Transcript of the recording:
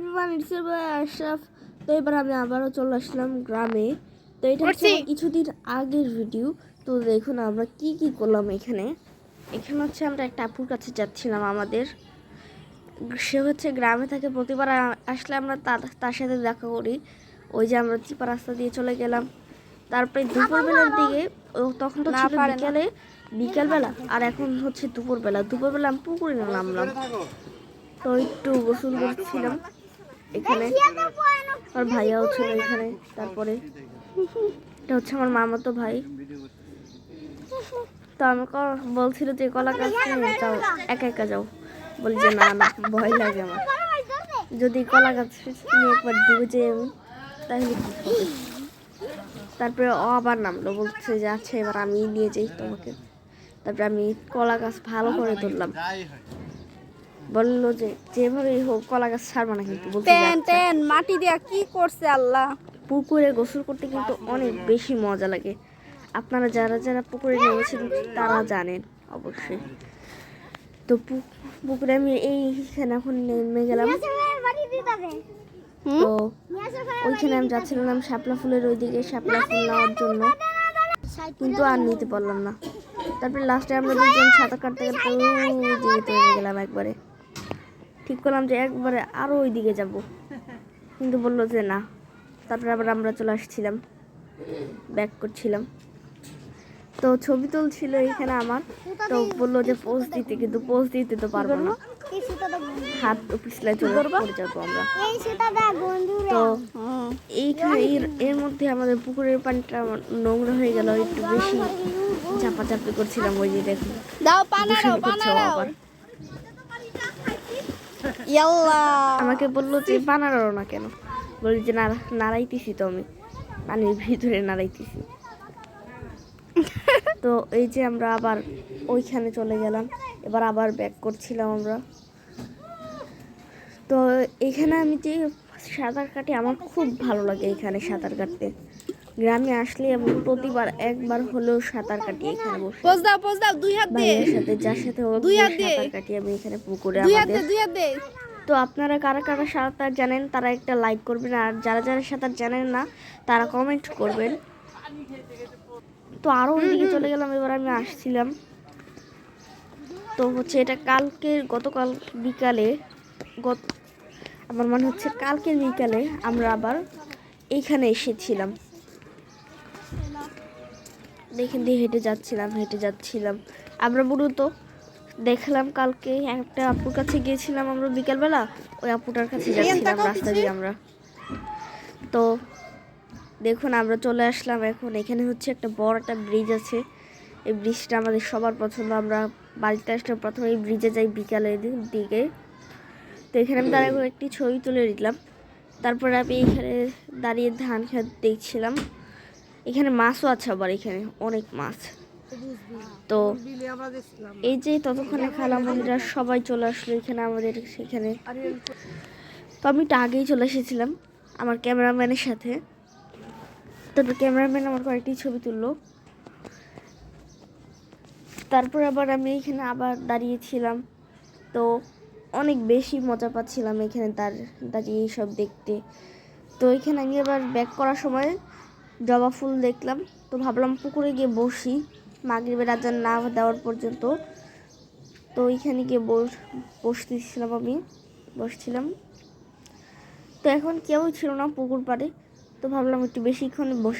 Everyone, it's Ashraf. তো এবার আমি আবারও চলে আসলাম গ্রামে। তো এটা হচ্ছে কিছুদিন আগের ভিডিও। তো দেখুন আমরা কি কি করলাম এখানে। এখানে হচ্ছে আমরা একটা আপুর কাছে যাচ্ছিলাম। আমাদের সে হচ্ছে গ্রামে থাকে, প্রতিবার আসলে আমরা তার সাথে দেখা করি। ওই যে আমরা চিপা রাস্তা দিয়ে চলে গেলাম। তারপরে দুপুরবেলার দিকে, তখন তো ছিল বিকেলবেলা, আর এখন হচ্ছে দুপুরবেলা আমি পুকুরে নামলাম। তো একটু গোসল করছিলাম এখানে, আর ভাইয়াও ছিল এখানে। তারপরে এটা হচ্ছে আমার মামাতো ভাই। তো আমাকে বলছিল যে কলা গাছ নিয়ে যাও, একা একা যাও। বলি যে না না, ভয় লাগে আমার, যদি কলা গাছ নিয়ে একবার ডুবে যাই তাহলে কি হবে। তারপরে ও আবার নামলো, বলছে যে আচ্ছা এবার আমি নিয়ে যাই তোমাকে। তারপরে আমি কলা গাছ ভালো করে তুললাম। বললো যে যেভাবেই হোক কলা গাছ ছাড়বা না, কিন্তু মাটি দিয়া কি করছে আল্লাহ। পুকুরে গোসল করতে কিন্তু অনেক বেশি মজা লাগে। আপনারা যারা যারা পুকুরে নেমেছেন তারা জানেন অবশ্যই। তো পুকুরে আমি এইখানে এখন নেমে গেলাম। তো ওইখানে আমি যাচ্ছিলাম শাপলা ফুলের ওইদিকে, শাপলা ফুল নেওয়ার জন্য, কিন্তু আর নিতে পারলাম না। তারপরে লাস্টে আমরা দুজন সাঁতার কাটতে কাটতে ওই গেলাম একবারে। ঠিক করলাম যে একবারে আরও ওই দিকে যাব, কিন্তু বললো যে না। তারপরে আবার আমরা চলে আসছিলাম, ব্যাক করছিলাম। তো ছবি তুলছিল এখানে আমার। তো বললো যে পোজ দিতে, কিন্তু পোজ দিতে তো পারবো না, হাত পিছলে চলে পড়ে যাবো আমরা। তো এইখানে এর মধ্যে আমাদের পুকুরের পানিটা নোংরা হয়ে গেল, একটু বেশি চাপাচাপি করছিলাম। ওই যে দেখুন আবার আমাকে বললো যে বানারো না কেন, বলি যে নাড়াইতেছি তো, আমি পানির ভিতরে নাড়াইতেছি। তো এই যে আমরা আবার ওইখানে চলে গেলাম, এবার আবার ব্যাক করছিলাম আমরা। তো এখানে আমি যে সাঁতার কাটি, আমার খুব ভালো লাগে এখানে সাঁতার কাটতে। গ্রামে আসলে আমি প্রতিবার একবার হলেও সাঁতার কাটি এখানে বসে, ভাইয়ের সাথে, যার সাথে সাঁতার কাটি আমি এখানে পুকুরে আমাদের। তো আপনারা কারা কারা সাঁতার জানেন তারা একটা লাইক করবেন, আর যারা যারা সাঁতার জানেন না তারা কমেন্ট করবেন। তো আরও ওইদিকে চলে গেলাম, এবার আমি আসছিলাম। তো হচ্ছে এটা গতকাল বিকালে, আমার মনে হচ্ছে কালকের বিকালে আমরা আবার এইখানে এসেছিলাম। দেখেন দিয়ে হেঁটে যাচ্ছিলাম আমরা। মূলত দেখলাম কালকে একটা আপুর কাছে গিয়েছিলাম আমরা বিকালবেলা, ওই আপুটার কাছে যাচ্ছিলাম রাস্তা দিয়ে আমরা। তো দেখুন আমরা চলে আসলাম এখন। এখানে হচ্ছে একটা বড় একটা ব্রিজ আছে, এই ব্রিজটা আমাদের সবার পছন্দ। আমরা বাড়িতে আসলে প্রথমে এই ব্রিজে যাই বিকালের দিকে। তো এখানে আমি দাঁড়িয়ে একটি ছবি তুলে নিলাম। তারপরে আমি এখানে দাঁড়িয়ে ধান খেত দেখছিলাম। এখানে মাছও আছে, আবার এখানে অনেক মাছ। তো এই যে ততক্ষণে খালামণিরা সবাই চলে আসলো এখানে আমাদের সেখানে। তো আমি একটু আগেই চলে এসেছিলাম আমার ক্যামেরাম্যানের সাথে। তারপর ক্যামেরাম্যান আমার কয়েকটি ছবি তুললো। তারপর আবার আমি এখানে আবার দাঁড়িয়েছিলাম। তো অনেক বেশি মজা পাচ্ছিলাম এখানে দাঁড়িয়ে এইসব দেখতে। তো এখানে আমি আবার ব্যাক করার সময় জবা ফুল দেখলাম। তো ভাবলাম পুকুরে গিয়ে বসি মাগরিবের আজান না দেওয়ার পর্যন্ত। তো ওইখানে গিয়ে বসছিলাম। তো এখন কেউ ছিল না পুকুর পাড়ে। তো ভাবলাম একটু বেশিক্ষণ বসে